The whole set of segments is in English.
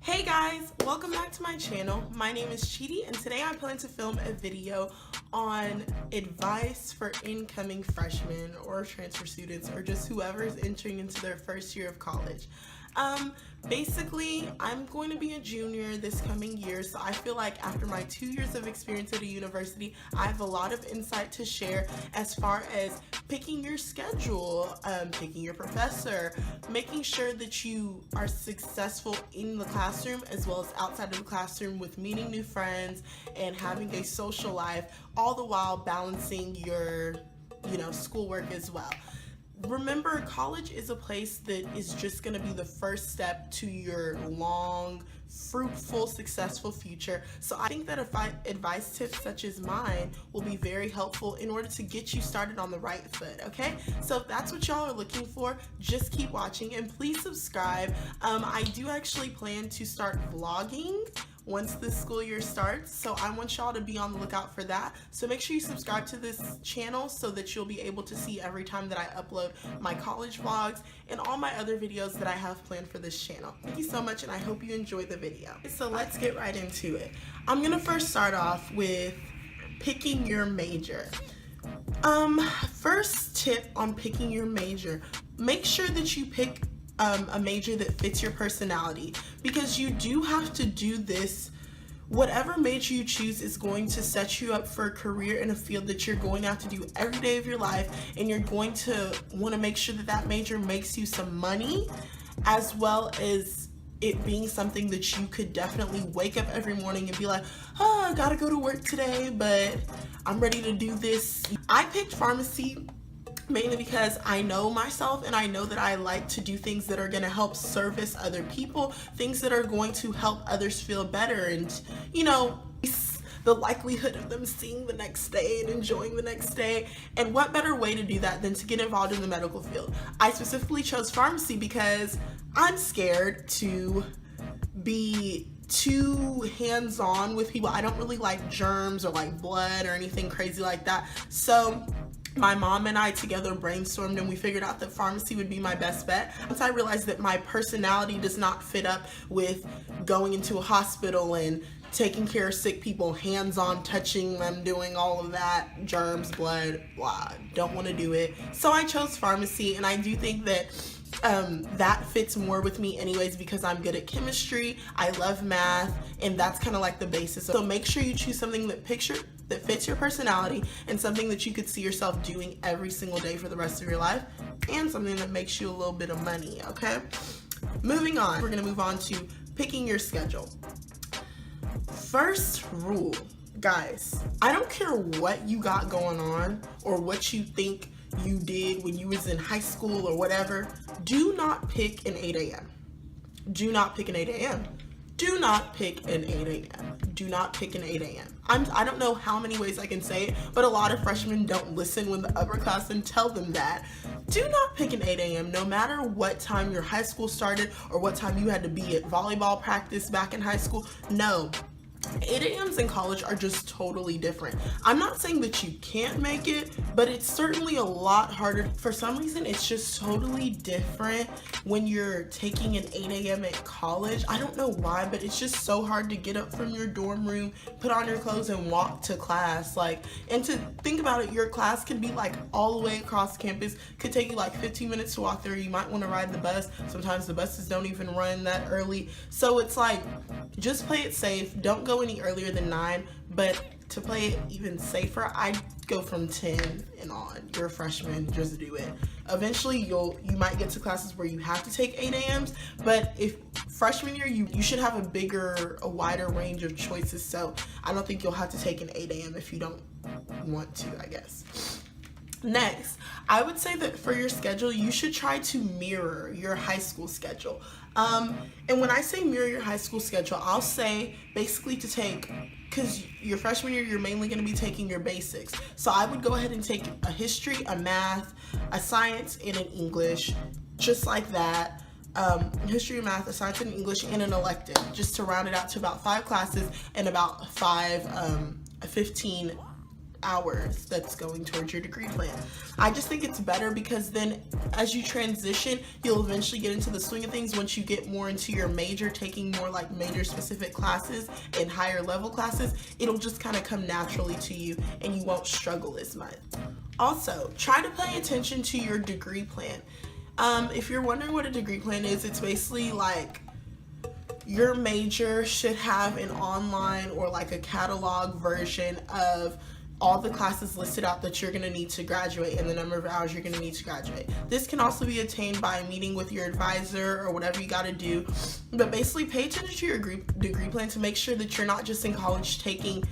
Hey guys, welcome back to my channel. My name is Chidi and today I plan to film a video on advice for incoming freshmen or transfer students or just whoever is entering into their first year of college. Basically, I'm going to be a junior this coming year, so I feel like after my 2 years of experience at a university, I have a lot of insight to share as far as picking your schedule, picking your professor, making sure that you are successful in the classroom as well as outside of the classroom with meeting new friends and having a social life, all the while balancing your, schoolwork as well. Remember, college is a place that is just going to be the first step to your long, fruitful, successful future. So I think that advice tips such as mine will be very helpful in order to get you started on the right foot, okay? So if that's what y'all are looking for, just keep watching and please subscribe. I do actually plan to start vlogging once the school year starts, so I want y'all to be on the lookout for that. So make sure you subscribe to this channel so that you'll be able to see every time that I upload my college vlogs and all my other videos that I have planned for this channel. Thank you so much and I hope you enjoy the video. So let's get right into it. I'm gonna first start off with picking your major. First tip on picking your major, make sure that you pick a major that fits your personality, because you do have to do this. Whatever major you choose is going to set you up for a career in a field that you're going to have to do every day of your life, and you're going to want to make sure that that major makes you some money, as well as it being something that you could definitely wake up every morning and be like, oh, I gotta go to work today, but I'm ready to do this. I picked pharmacy mainly because I know myself and I know that I like to do things that are going to help service other people, things that are going to help others feel better and, the likelihood of them seeing the next day and enjoying the next day. And what better way to do that than to get involved in the medical field? I specifically chose pharmacy because I'm scared to be too hands-on with people. I don't really like germs or like blood or anything crazy like that. So my mom and I together brainstormed and we figured out that pharmacy would be my best bet. Once I realized that my personality does not fit up with going into a hospital and taking care of sick people, hands-on touching them, doing all of that, germs, blood, blah, don't want to do it. So I chose pharmacy, and I do think that that fits more with me anyways because I'm good at chemistry, I love math, and that's kind of like the basis. So make sure you choose something that fits your personality and something that you could see yourself doing every single day for the rest of your life, and something that makes you a little bit of money, okay? Moving on, we're gonna move on to picking your schedule. First rule, guys, I don't care what you got going on or what you think you did when you was in high school or whatever, do not pick an 8 a.m. Do not pick an 8 a.m. Do not pick an 8 a.m. Do not pick an 8 a.m. I don't know how many ways I can say it, but a lot of freshmen don't listen when the upperclassmen tell them that. Do not pick an 8 a.m. no matter what time your high school started or what time you had to be at volleyball practice back in high school. No. 8 a.m.s in college are just totally different. I'm not saying that you can't make it, but it's certainly a lot harder. For some reason, it's just totally different when you're taking an 8 a.m. at college. I don't know why, but it's just so hard to get up from your dorm room, put on your clothes, and walk to class. And to think about it, your class could be like all the way across campus. Could take you like 15 minutes to walk there. You might want to ride the bus. Sometimes the buses don't even run that early. So it's like, just play it safe. Don't go any earlier than 9, but to play it even safer, I'd go from 10 and on. You're a freshman, just do it. Eventually you might get to classes where you have to take 8 a.m.s, but if freshman year, you should have a wider range of choices, so I don't think you'll have to take an 8 a.m. if you don't want to, I guess. Next, I would say that for your schedule, you should try to mirror your high school schedule. And when I say mirror your high school schedule, I'll say basically to take, because your freshman year, you're mainly going to be taking your basics. So I would go ahead and take a history, a math, a science, and an English, just like that. History, math, a science, and English, and an elective, just to round it out to about 5 classes and about 15 hours that's going towards your degree plan. I just think it's better because then as you transition, you'll eventually get into the swing of things. Once you get more into your major, taking more like major specific classes and higher level classes, it'll just kind of come naturally to you and you won't struggle as much. Also, try to pay attention to your degree plan. If you're wondering what a degree plan is, it's basically like your major should have an online or like a catalog version of all the classes listed out that you're going to need to graduate and the number of hours you're going to need to graduate. This can also be attained by meeting with your advisor or whatever you got to do. But basically pay attention to your degree plan to make sure that you're not just in college taking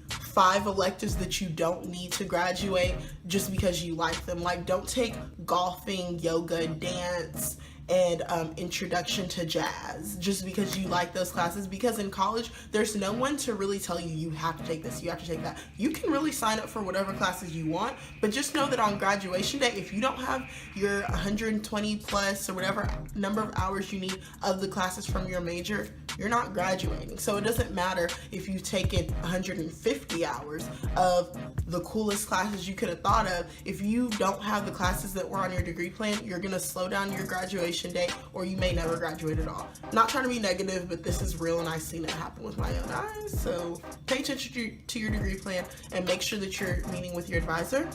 5 electives that you don't need to graduate just because you like them. Like, don't take golfing, yoga, dance, and introduction to jazz just because you like those classes, because in college there's no one to really tell you you have to take this, you have to take that. You can really sign up for whatever classes you want, but just know that on graduation day, if you don't have your 120 plus or whatever number of hours you need of the classes from your major, you're not graduating. So it doesn't matter if you've taken 150 hours of the coolest classes you could have thought of. If you don't have the classes that were on your degree plan, you're gonna slow down your graduation day, or you may never graduate at all. Not trying to be negative, but this is real and I've seen it happen with my own eyes. So pay attention to your degree plan and make sure that you're meeting with your advisor.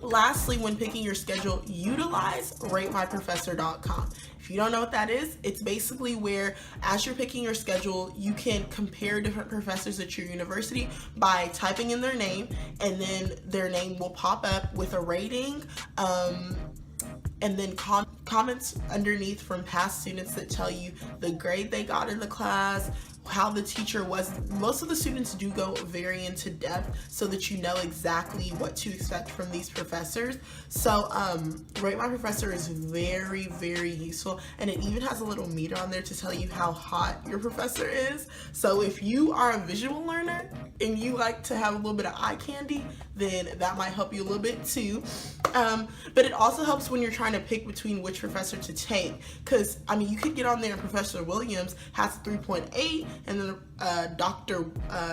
Lastly, when picking your schedule, utilize ratemyprofessor.com. If you don't know what that is, it's basically where as you're picking your schedule, you can compare different professors at your university by typing in their name, and then their name will pop up with a rating, and then comments underneath from past students that tell you the grade they got in the class, how the teacher was. Most of the students do go very into depth so that you know exactly what to expect from these professors. So Rate My Professor is very, very useful, and it even has a little meter on there to tell you how hot your professor is. So if you are a visual learner and you like to have a little bit of eye candy, then that might help you a little bit too. But it also helps when you're trying to pick between which professor to take, because I mean, you could get on there and Professor Williams has 3.8 and then Dr.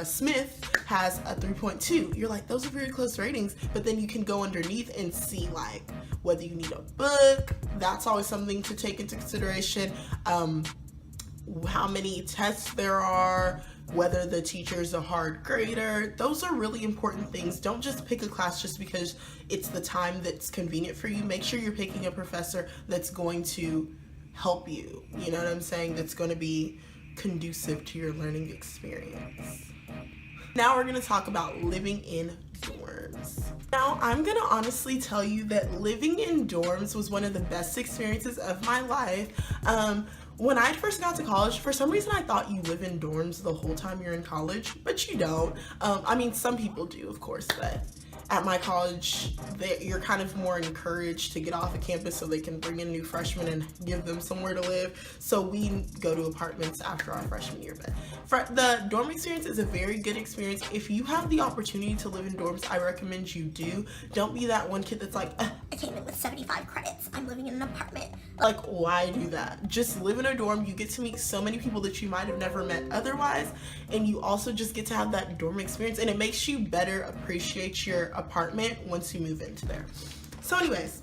Smith has a 3.2. You're like, those are very close ratings, but then you can go underneath and see like whether you need a book. That's always something to take into consideration. How many tests there are, whether the teacher is a hard grader. Those are really important things. Don't just pick a class just because it's the time that's convenient for you. Make sure you're picking a professor that's going to help you. You know what I'm saying? That's going to be conducive to your learning experience. Now we're going to talk about living in dorms. Now, I'm going to honestly tell you that living in dorms was one of the best experiences of my life. When I first got to college, for some reason I thought you live in dorms the whole time you're in college, but you don't. I mean, some people do, of course, but at my college, you're kind of more encouraged to get off of campus so they can bring in new freshmen and give them somewhere to live. So we go to apartments after our freshman year. But the dorm experience is a very good experience. If you have the opportunity to live in dorms, I recommend you do. Don't be that one kid that's like, I came in with 75 credits. I'm living in an apartment. Like, why do that? Just live in a dorm. You get to meet so many people that you might have never met otherwise. And you also just get to have that dorm experience. And it makes you better appreciate your apartment once you move into there. So anyways,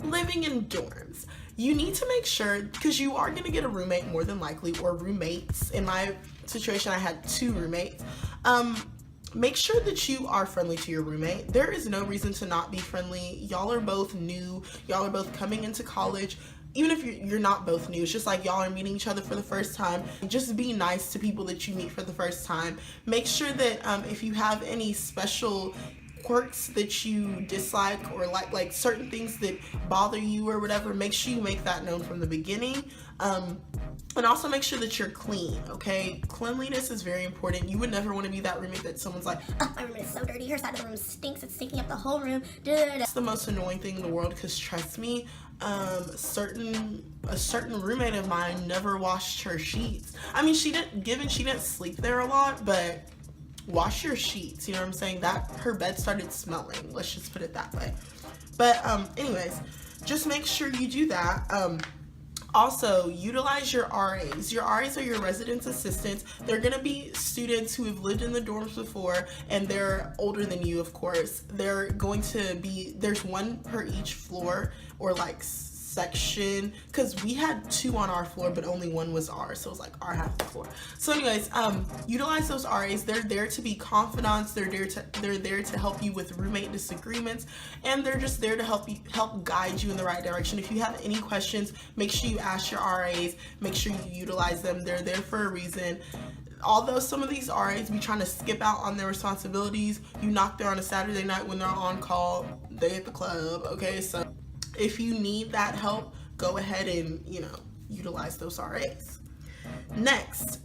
living in dorms, you need to make sure, because you are going to get a roommate more than likely, or roommates. In my situation, I had 2 roommates. Make sure that you are friendly to your roommate. There is no reason to not be friendly. Y'all are both new. Y'all are both coming into college. Even if you're not both new, it's just like y'all are meeting each other for the first time. Just be nice to people that you meet for the first time. Make sure that if you have any special quirks that you dislike, or like certain things that bother you or whatever, make sure you make that known from the beginning. And also make sure that you're clean, okay? Cleanliness is very important. You would never want to be that roommate that someone's like, oh, my room is so dirty, her side of the room stinks, it's stinking up the whole room. That's the most annoying thing in the world, because trust me, a certain roommate of mine never washed her sheets. I mean, she didn't sleep there a lot, but wash your sheets, you know what I'm saying? That her bed started smelling, let's just put it that way. But anyways, just make sure you do that. Also, utilize your RAs. Your RAs are your residence assistants. They're going to be students who have lived in the dorms before, and they're older than you, of course. They're going to be, there's one per each floor or like section, because we had 2 on our floor but only 1 was ours, so it was like our half of the floor. So anyways, utilize those RAs. They're there to be confidants. They're there to help you with roommate disagreements, and they're just there to help guide you in the right direction. If you have any questions, make sure you ask your RAs. Make sure you utilize them. They're there for a reason. Although some of these RAs be trying to skip out on their responsibilities, you knock there on a Saturday night when they're on call, they at the club, okay? So if you need that help, go ahead and, utilize those RAs. Next,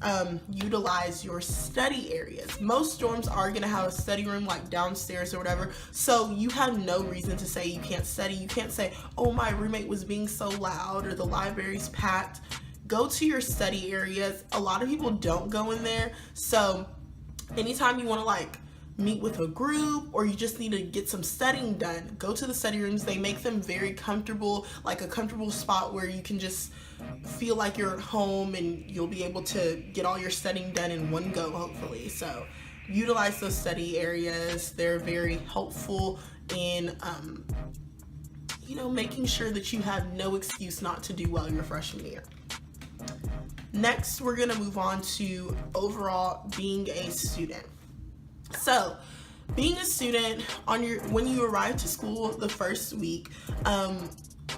utilize your study areas. Most dorms are going to have a study room like downstairs or whatever, so you have no reason to say you can't study. You can't say, oh, my roommate was being so loud or the library's packed. Go to your study areas. A lot of people don't go in there, so anytime you want to meet with a group or you just need to get some studying done, go to the study rooms. They make them very comfortable, like a comfortable spot where you can just feel like you're at home and you'll be able to get all your studying done in one go, hopefully. So utilize those study areas. They're very helpful in making sure that you have no excuse not to do well your freshman year. Next, we're going to move on to overall being a student. So, being a student when you arrive to school the first week,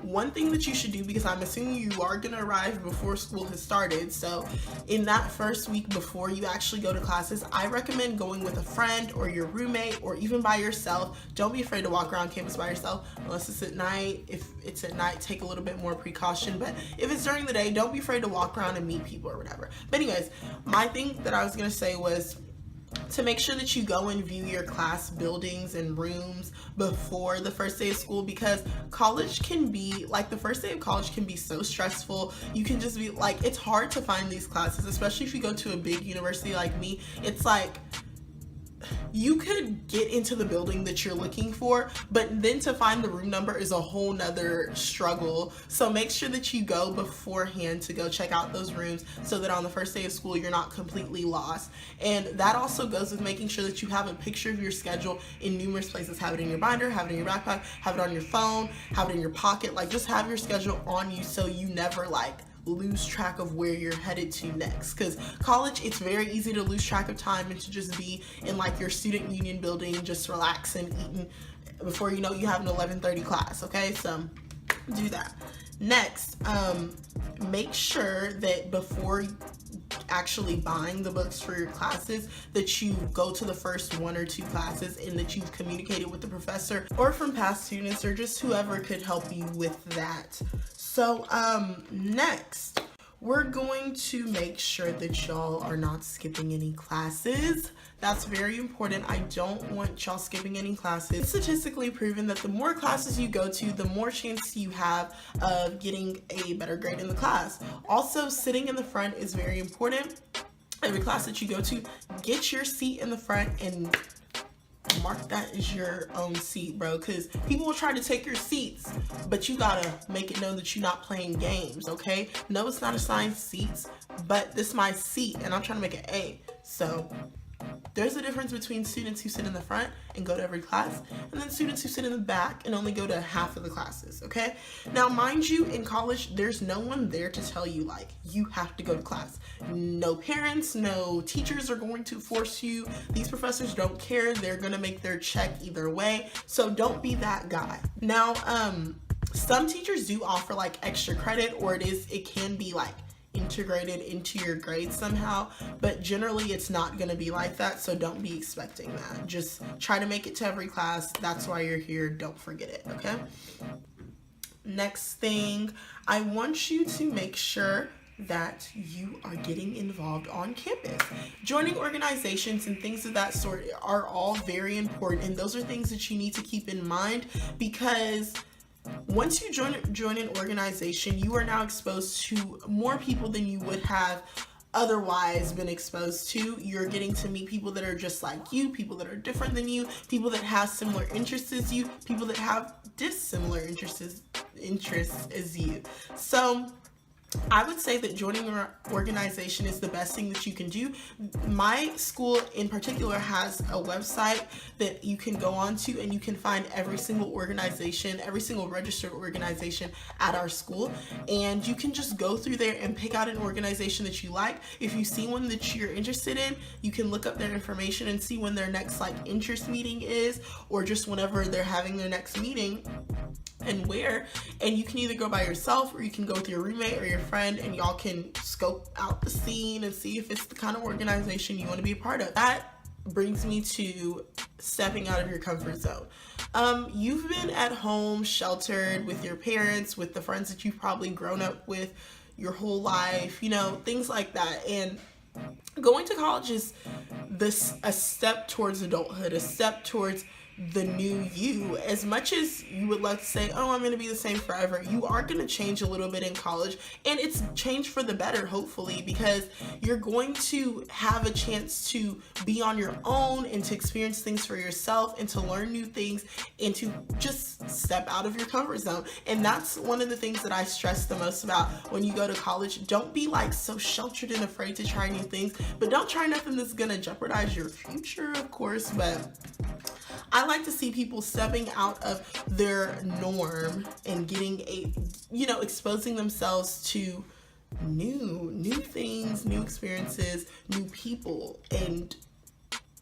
one thing that you should do, because I'm assuming you are going to arrive before school has started, so in that first week before you actually go to classes, I recommend going with a friend or your roommate or even by yourself. Don't be afraid to walk around campus by yourself unless it's at night. If it's at night, take a little bit more precaution, but if it's during the day, don't be afraid to walk around and meet people or whatever. But anyways, my thing that I was going to say was to make sure that you go and view your class buildings and rooms before the first day of school, because college can be, the first day of college can be so stressful. You can just be it's hard to find these classes, especially if you go to a big university like me. It's you could get into the building that you're looking for, but then to find the room number is a whole nother struggle. So make sure that you go beforehand to go check out those rooms so that on the first day of school you're not completely lost. And that also goes with making sure that you have a picture of your schedule in numerous places. Have it in your binder, have it in your backpack, have it on your phone, have it in your pocket. Just have your schedule on you so you never lose track of where you're headed to next, because college, it's very easy to lose track of time and to just be in your student union building just relaxing, eating, before you know you have an 11:30 class. Okay, so do that. Next, make sure that before actually buying the books for your classes that you go to the first 1 or 2 classes and that you've communicated with the professor or from past students or just whoever could help you with that. So next, we're going to make sure that y'all are not skipping any classes. That's very important. I don't want y'all skipping any classes. It's statistically proven that the more classes you go to, the more chance you have of getting a better grade in the class. Also, sitting in the front is very important. Every class that you go to, get your seat in the front and mark that as your own seat, bro, because people will try to take your seats, but you gotta make it known that you're not playing games, okay? No, it's not assigned seats, but this is my seat and I'm trying to make it A. So there's a difference between students who sit in the front and go to every class, and then students who sit in the back and only go to half of the classes, okay? Now, mind you, in college, there's no one there to tell you, you have to go to class. No parents, no teachers are going to force you. These professors don't care. They're gonna make their check either way, so don't be that guy. Now, some teachers do offer, extra credit, or it can be, integrated into your grades somehow, but generally it's not going to be like that, so don't be expecting that. Just try to make it to every class. That's why you're here. Don't forget it, okay? Next thing, I want you to make sure that you are getting involved on campus. Joining organizations and things of that sort are all very important, and those are things that you need to keep in mind, because once you join an organization, you are now exposed to more people than you would have otherwise been exposed to. You're getting to meet people that are just like you, people that are different than you, people that have similar interests as you, people that have dissimilar interests as you. So I would say that joining an organization is the best thing that you can do. My school in particular has a website that you can go on to, and you can find every single organization, every single registered organization at our school, and you can just go through there and pick out an organization that you like. If you see one that you're interested in, you can look up their information and see when their next like interest meeting is, or just whenever they're having their next meeting and where, and you can either go by yourself or you can go with your roommate or your friend, and y'all can scope out the scene and see if it's the kind of organization you want to be a part of. That brings me to stepping out of your comfort zone. You've been at home sheltered with your parents, with the friends that you've probably grown up with your whole life, you know, things like that. And going to college is a step towards adulthood, a step towards the new you. As much as you would love to say, oh, I'm going to be the same forever, you are going to change a little bit in college, and it's changed for the better, hopefully, because you're going to have a chance to be on your own and to experience things for yourself and to learn new things and to just step out of your comfort zone. And that's one of the things that I stress the most about when you go to college. Don't be like so sheltered and afraid to try new things, but don't try nothing that's going to jeopardize your future, of course. But I like to see people stepping out of their norm and getting exposing themselves to new things, new experiences, new people, and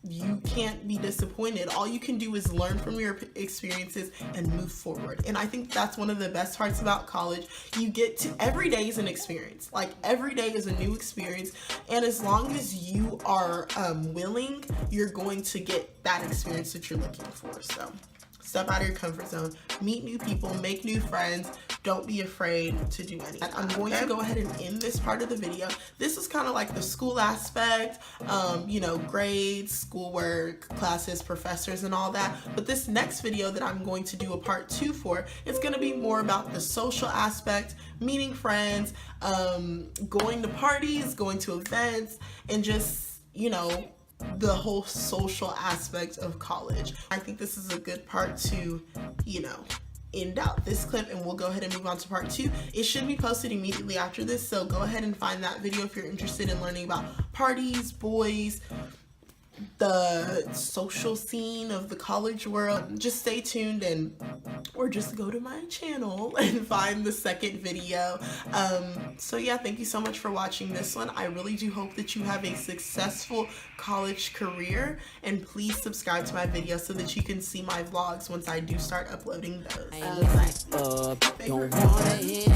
you can't be disappointed. All you can do is learn from your experiences and move forward. And I think that's one of the best parts about college. You get to, every day is an experience. Like, every day is a new experience. And as long as you are willing, you're going to get that experience that you're looking for. So step out of your comfort zone, meet new people, make new friends. Don't be afraid to do anything. I'm going to go ahead and end this part of the video. This is kind of like the school aspect, grades, schoolwork, classes, professors, and all that. But this next video that I'm going to do a part 2 for, it's going to be more about the social aspect, meeting friends, going to parties, going to events, and just, the whole social aspect of college. I think this is a good part to, end out this clip, and we'll go ahead and move on to part 2. It should be posted immediately after this, so go ahead and find that video if you're interested in learning about parties, boys, the social scene of the college world. Just stay tuned, or just go to my channel and find the second video. So yeah, thank you so much for watching this one. I really do hope that you have a successful college career, and please subscribe to my video so that you can see my vlogs once I do start uploading those. Don't wanna hear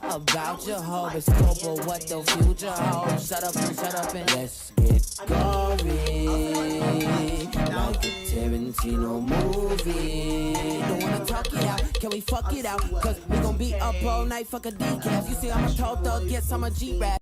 about your hope, it's over what the future holds. Shut up and let's get going. Like a Tarantino movie. Don't wanna talk it out, can we fuck it out? Cause we gon' be up all night, fuck a decaf. You see I'm a tall thug, yes I'm a G-rap.